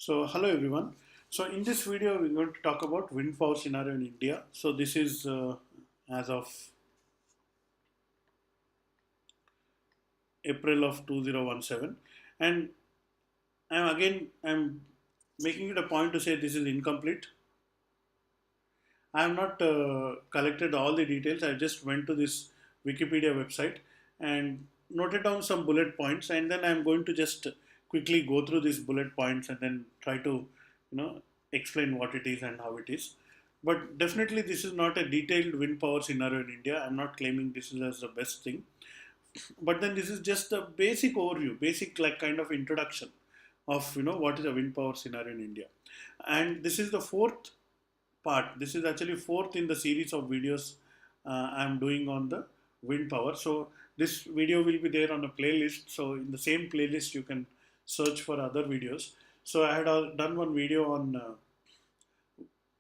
So hello everyone. So in this video we're going to talk about wind power scenario in India. So this is as of April of 2017, and I'm making it a point to say this is incomplete. I have not collected all the details. I just went to this Wikipedia website and noted down some bullet points, and then I'm going to just quickly go through these bullet points and then try to, explain what it is and how it is. But definitely, this is not a detailed wind power scenario in India. I'm not claiming this is as the best thing, but then this is just a basic overview, basic like kind of introduction of what is a wind power scenario in India, and this is the fourth part. This is actually fourth in the series of videos I'm doing on the wind power. So this video will be there on a playlist. So in the same playlist, you can search for other videos. So I had done one video on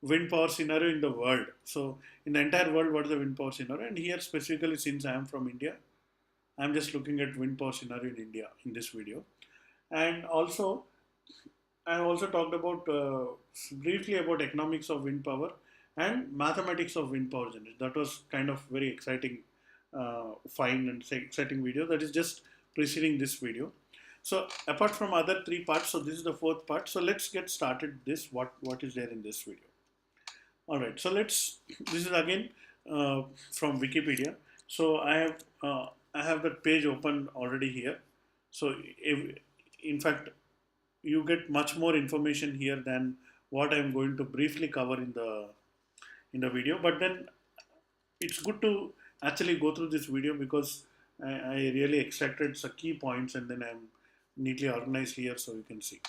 wind power scenario in the world. So in the entire world, what is the wind power scenario? And here specifically, since I am from India, I'm just looking at wind power scenario in India in this video. And also, I also talked about briefly about economics of wind power and mathematics of wind power generation. That was kind of very exciting, fine and exciting video. That is just preceding this video. So apart from other three parts, so this is the fourth part. So let's get started. What is there in this video? All right. So let's. This is again from Wikipedia. So I have that page open already here. So in fact, you get much more information here than what I'm going to briefly cover in the video. But then it's good to actually go through this video because I really extracted some key points and then I'm neatly organized here so you can see.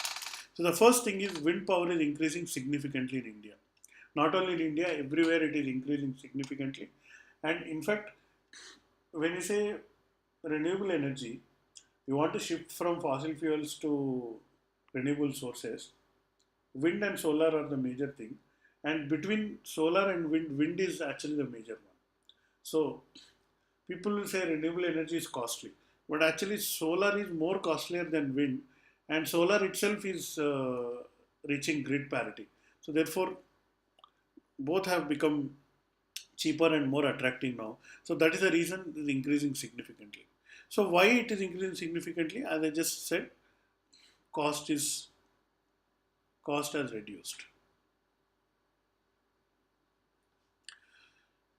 So the first thing is wind power is increasing significantly in India. Not only in India, everywhere it is increasing significantly. And in fact, when you say renewable energy, you want to shift from fossil fuels to renewable sources. Wind and solar are the major thing, and between solar and wind is actually the major one. So people will say renewable energy is costly, but actually solar is more costlier than wind, and solar itself is reaching grid parity. So therefore, both have become cheaper and more attractive now. So that is the reason it is increasing significantly. So why it is increasing significantly? As I just said, cost is cost has reduced.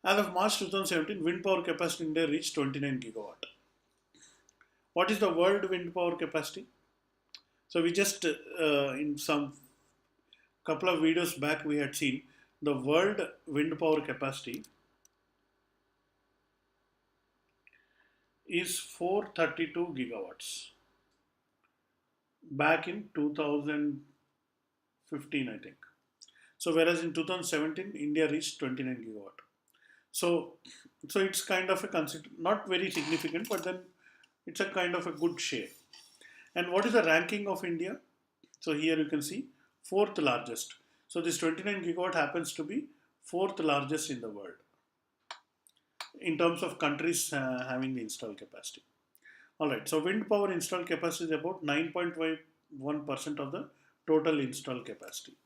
As of March 2017, wind power capacity in India reached 29 gigawatt. What is the world wind power capacity? So we just in some couple of videos back we had seen the world wind power capacity is 432 gigawatts back in 2015, I think. So whereas in 2017 India reached 29 gigawatt. So so it's kind of a consider not very significant, but then it's a kind of a good share. And what is the ranking of India? So here you can see fourth largest. So this 29 gigawatt happens to be fourth largest in the world in terms of countries having the installed capacity. All right. So wind power installed capacity is about 9.51% of the total installed capacity.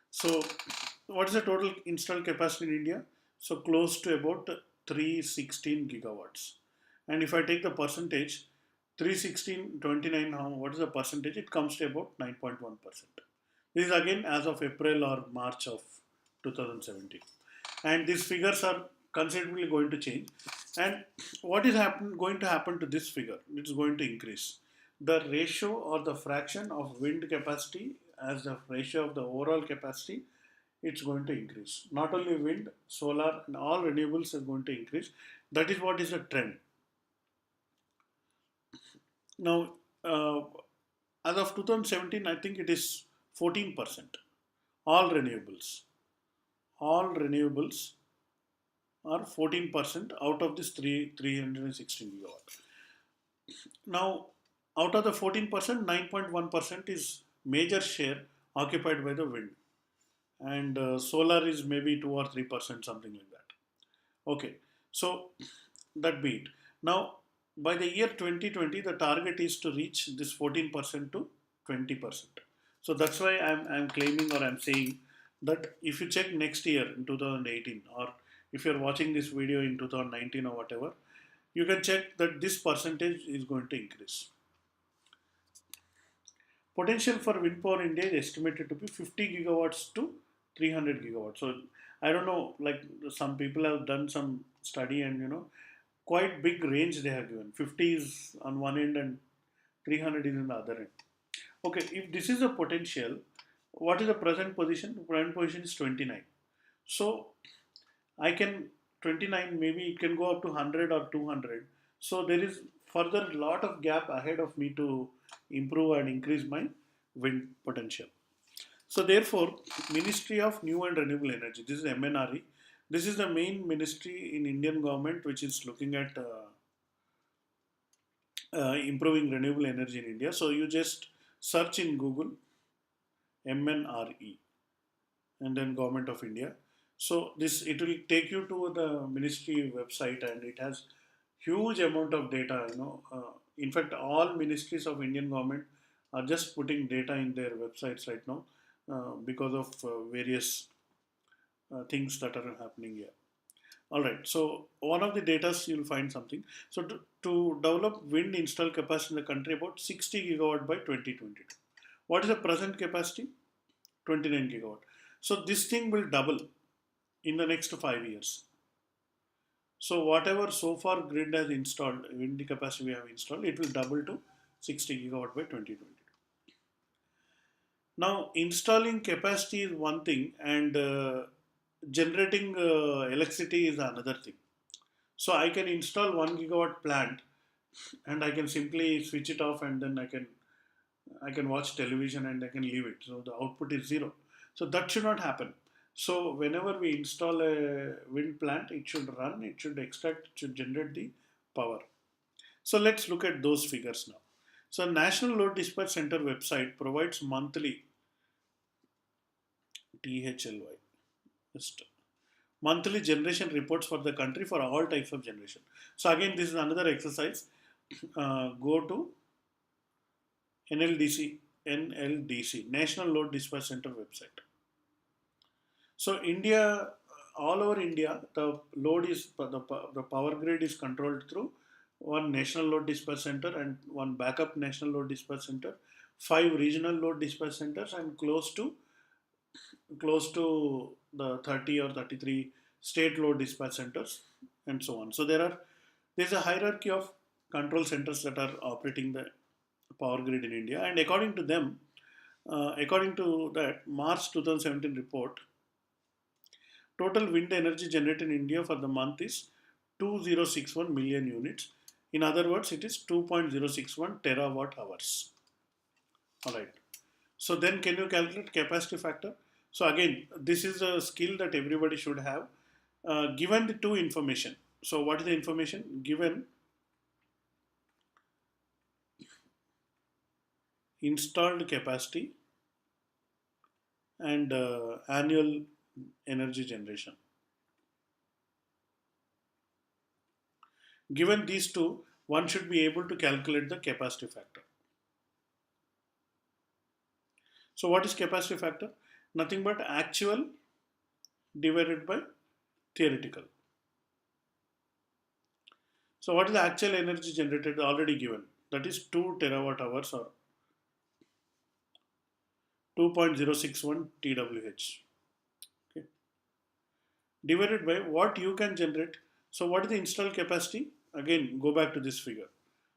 So what is the total installed capacity in India? So close to about 316 gigawatts. And if I take the percentage, 316, 29, what is the percentage? It comes to about 9.1%. This is again as of April or March of 2017. And these figures are considerably going to change. And what is going to happen to this figure? It is going to increase. The ratio or the fraction of wind capacity as the ratio of the overall capacity, it's going to increase. Not only wind, solar, and all renewables are going to increase. That is what is a trend. Now, as of 2017, I think it is 14%. All renewables. All renewables are 14% out of this 316 gigawatt. Now, out of the 14%, 9.1% is major share occupied by the wind, and solar is maybe 2 or 3%, something like that. Okay, so that be it. Now, by the year 2020, the target is to reach this 14% to 20%. So that's why I'm claiming, or I'm saying that if you check next year in 2018, or if you're watching this video in 2019 or whatever, you can check that this percentage is going to increase. Potential for wind power in India is estimated to be 50 gigawatts to 300 gigawatts. So I don't know, like some people have done some study, and quite big range they have given. 50 is on one end and 300 is on the other end. Okay, if this is a potential, what is the present position? The present position is 29. So I can 29, maybe it can go up to 100 or 200. So there is further lot of gap ahead of me to improve and increase my wind potential. So therefore, Ministry of New and Renewable Energy, this is MNRE. This is the main ministry in Indian government which is looking at improving renewable energy in India. So you just search in Google MNRE and then Government of India. So this, it will take you to the ministry website, and it has huge amount of data. In fact, all ministries of Indian government are just putting data in their websites right now because of various things that are happening here. All right. So one of the data you'll find something. So to develop wind install capacity in the country, about 60 gigawatt by 2022. What is the present capacity? 29 gigawatt. So this thing will double in the next 5 years. So whatever so far grid has installed, wind capacity we have installed, it will double to 60 gigawatt by 2020. Now installing capacity is one thing, and generating electricity is another thing. So I can install 1 gigawatt plant, and I can simply switch it off, and then I can watch television and I can leave it. So the output is zero. So that should not happen. So whenever we install a wind plant, it should run, it should extract, it should generate the power. So let's look at those figures now. So National Load Dispatch Center website provides monthly THLY, just monthly generation reports for the country for all types of generation. So again, this is another exercise. Go to NLDC, National Load Dispatch Center website. So India, all over India, the load is the power grid is controlled through one national load dispatch center and one backup national load dispatch center, 5 regional load dispatch centers, and close to the 30 or 33 state load dispatch centers, and so on. So there's a hierarchy of control centers that are operating the power grid in India, and according to them, according to that March 2017 report, total wind energy generated in India for the month is 2061 million units. In other words, it is 2.061 terawatt hours. Alright. So then can you calculate capacity factor? So again, this is a skill that everybody should have. Given the two information. So what is the information? Given installed capacity and annual energy generation. Given these two, one should be able to calculate the capacity factor. So what is capacity factor? Nothing but actual divided by theoretical. So what is the actual energy generated already given? That is 2 terawatt hours, or 2.061 TWH. Okay. Divided by what you can generate. So what is the installed capacity? Again, go back to this figure.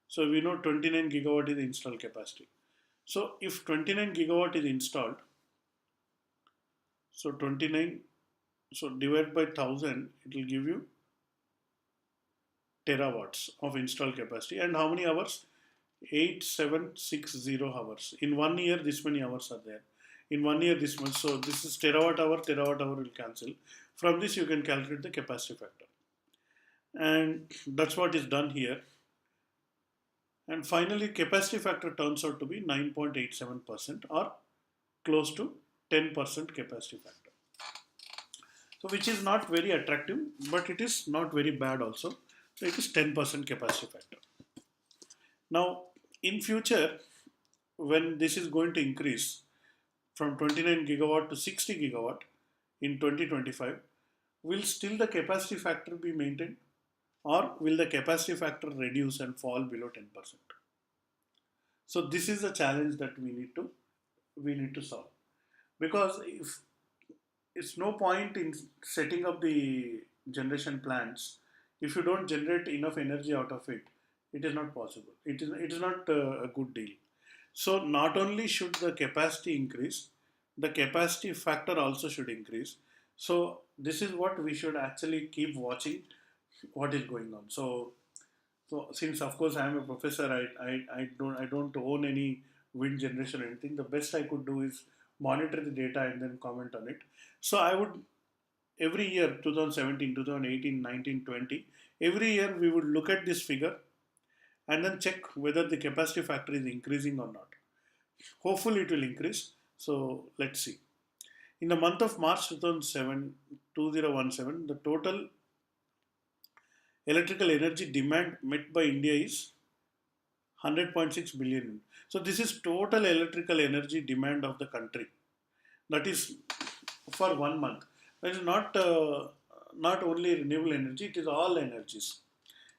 So we know 29 gigawatt is the installed capacity. So if 29 gigawatt is installed, so 29, so divide by 1000, it will give you terawatts of installed capacity. And how many hours? 8760 hours. In 1 year, this many hours are there. In 1 year, this much. So this is terawatt hour will cancel. From this, you can calculate the capacity factor. And that's what is done here. And finally, capacity factor turns out to be 9.87%, or close to 10% capacity factor. So which is not very attractive, but it is not very bad also. So it is 10% capacity factor. Now, in future, when this is going to increase, from 29 gigawatt to 60 gigawatt in 2025, will still the capacity factor be maintained, or will the capacity factor reduce and fall below 10%? So this is the challenge that we need to solve, because if it's no point in setting up the generation plants if you don't generate enough energy out of it. It is not possible. It is not a good deal. So not only should the capacity increase, the capacity factor also should increase. So this is what we should actually keep watching what is going on. So since of course I am a professor, I don't own any wind generation or anything. The best I could do is monitor the data and then comment on it. So I would every year 2017, 2018, 19, 20, every year we would look at this figure and then check whether the capacity factor is increasing or not. Hopefully it will increase. So let's see. In the month of March 2017, the total electrical energy demand met by India is 100.6 billion. So this is total electrical energy demand of the country. That is for 1 month. That is not only renewable energy; it is all energies.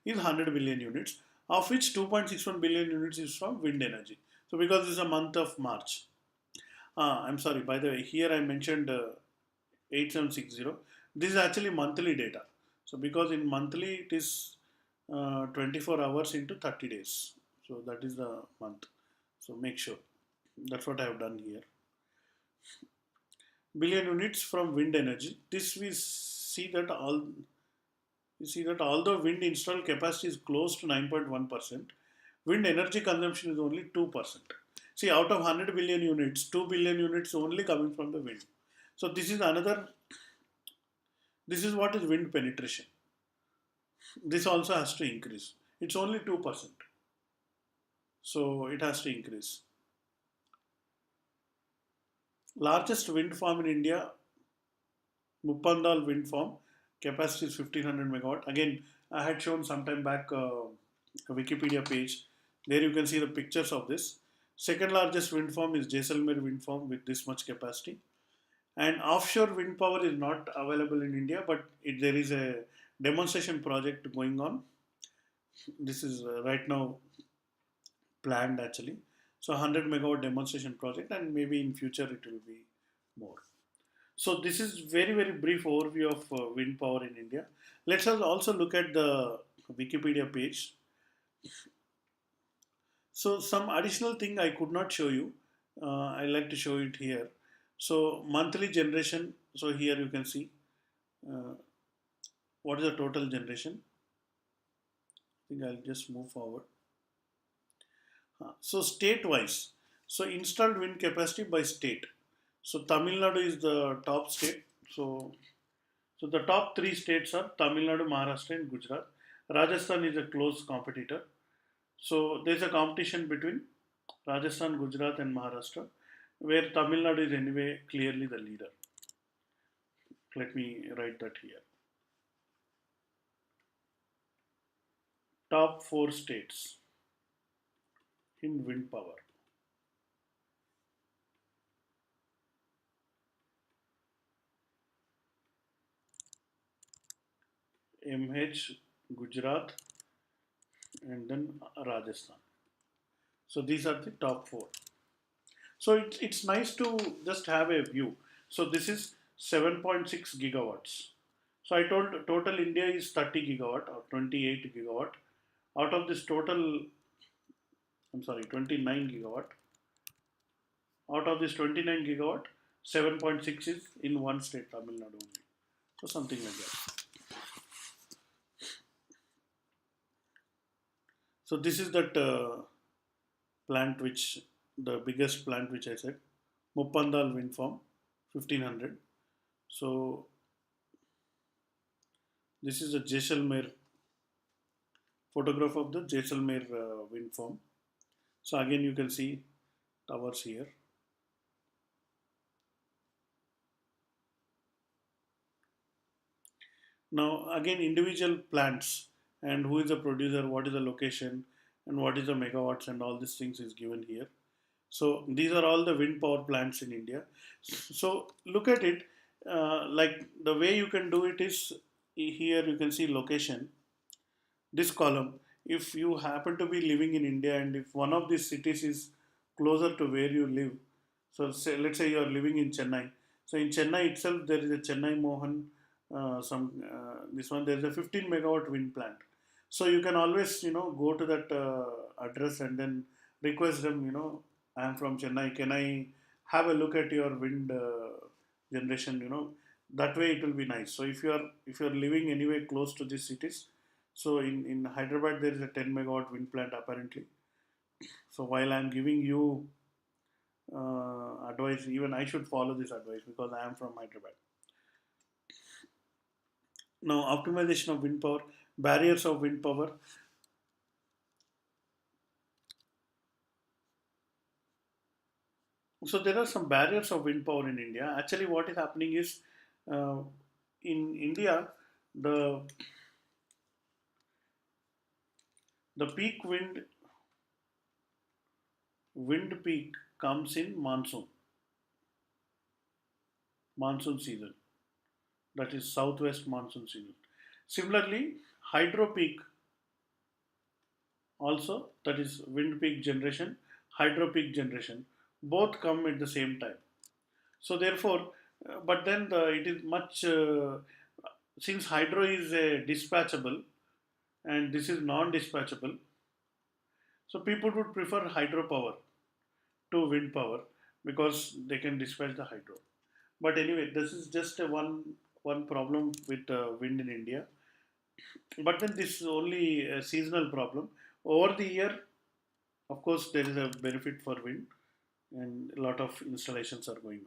Is 100 billion units, of which 2.61 billion units is from wind energy. So because this is a month of March. I'm sorry. By the way, here I mentioned 8760. This is actually monthly data. So because in monthly it is 24 hours into 30 days. So that is the month. So make sure. That's what I have done here. Billion units from wind energy. This we see that although wind installed capacity is close to 9.1%, wind energy consumption is only 2%. See, out of 100 billion units, 2 billion units only coming from the wind. So this is what is wind penetration. This also has to increase. It's only 2%. So it has to increase. Largest wind farm in India, Muppandal wind farm, capacity is 1500 megawatt. Again, I had shown some time back a Wikipedia page. There you can see the pictures of this. Second largest wind farm is Jaisalmer wind farm with this much capacity. And offshore wind power is not available in India, but there is a demonstration project going on. This is right now planned actually. So 100 megawatt demonstration project, and maybe in future it will be more. So this is very brief overview of wind power in India. Let's also look at the Wikipedia page. So some additional thing I could not show you. I like to show it here. So monthly generation. So here you can see uh, what is the total generation. I think I'll just move forward. So state wise. So installed wind capacity by state. So Tamil Nadu is the top state. So the top three states are Tamil Nadu, Maharashtra, and Gujarat. Rajasthan is a close competitor. So there's a competition between Rajasthan, Gujarat, and Maharashtra, where Tamil Nadu is anyway clearly the leader. Let me write that here. Top four states in wind power. MH, Gujarat, and then Rajasthan. So these are the top four. So it's nice to just have a view. So this is 7.6 gigawatts. So I told total India is 30 gigawatt or 28 gigawatt. Out of this total, I'm sorry, 29 gigawatt. Out of this 29 gigawatt, 7.6 is in one state, Tamil Nadu only. So something like that. So this is that plant which, the biggest plant which I said, Muppandal wind farm, 1500. So this is a Jaisalmer photograph of the Jaisalmer wind farm. So again you can see towers here. Now again individual plants and who is the producer, what is the location, and what is the megawatts, and all these things is given here. So these are all the wind power plants in India. So look at it, like the way you can do it is here you can see location, this column. If you happen to be living in India and if one of these cities is closer to where you live, so say, let's say you are living in Chennai. So in Chennai itself, there is a Chennai Mohan, this one, there is a 15 megawatt wind plant. So you can always, go to that address and then request them, I am from Chennai, can I have a look at your wind generation, that way it will be nice. So if you are living anywhere close to these cities, so in Hyderabad there is a 10 megawatt wind plant apparently. So while I'm giving you advice, even I should follow this advice because I am from Hyderabad. Now, optimization of wind power, barriers of wind power. So there are some barriers of wind power in India. Actually, what is happening is uh, in India, the the peak wind peak comes in monsoon season. That is southwest monsoon season. Similarly, hydro peak also, that is wind peak generation, hydro peak generation, both come at the same time. So therefore, but then it is much since hydro is dispatchable and this is non-dispatchable, so people would prefer hydropower to wind power because they can dispatch the hydro. But anyway, this is just a one problem with wind in India. But then this is only a seasonal problem. Over the year, of course, there is a benefit for wind, and a lot of installations are going on.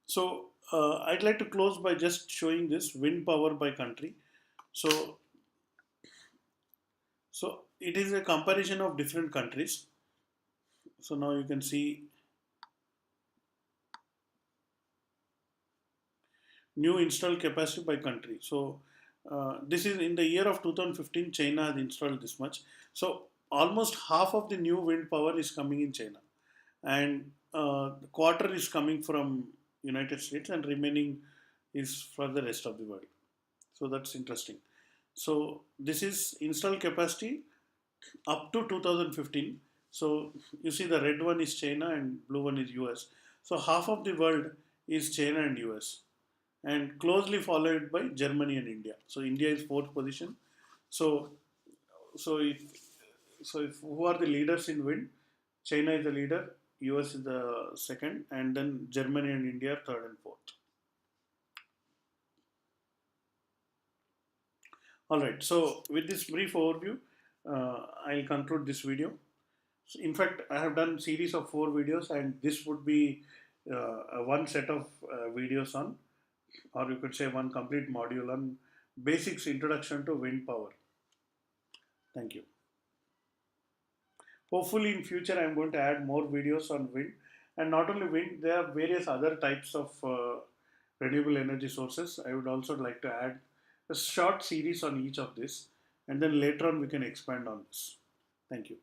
So I'd like to close by just showing this wind power by country. So so it is a comparison of different countries. So now you can see new installed capacity by country. So this is in the year of 2015, China has installed this much. So almost half of the new wind power is coming in China, and the quarter is coming from United States, and remaining is for the rest of the world. So that's interesting. So this is installed capacity up to 2015. So you see the red one is China and blue one is US. So half of the world is China and US, and closely followed by Germany and India. So India is fourth position. So so if if who are the leaders in wind? China is the leader, US is the second, and then Germany and India are third and fourth. All right. So with this brief overview, I'll conclude this video. So in fact, I have done series of 4 videos, and this would be one set of videos on, or you could say one complete module on basics introduction to wind power. Thank you. Hopefully, in future, I'm going to add more videos on wind, and not only wind. There are various other types of renewable energy sources. I would also like to add a short series on each of this, and then later on we can expand on this. Thank you.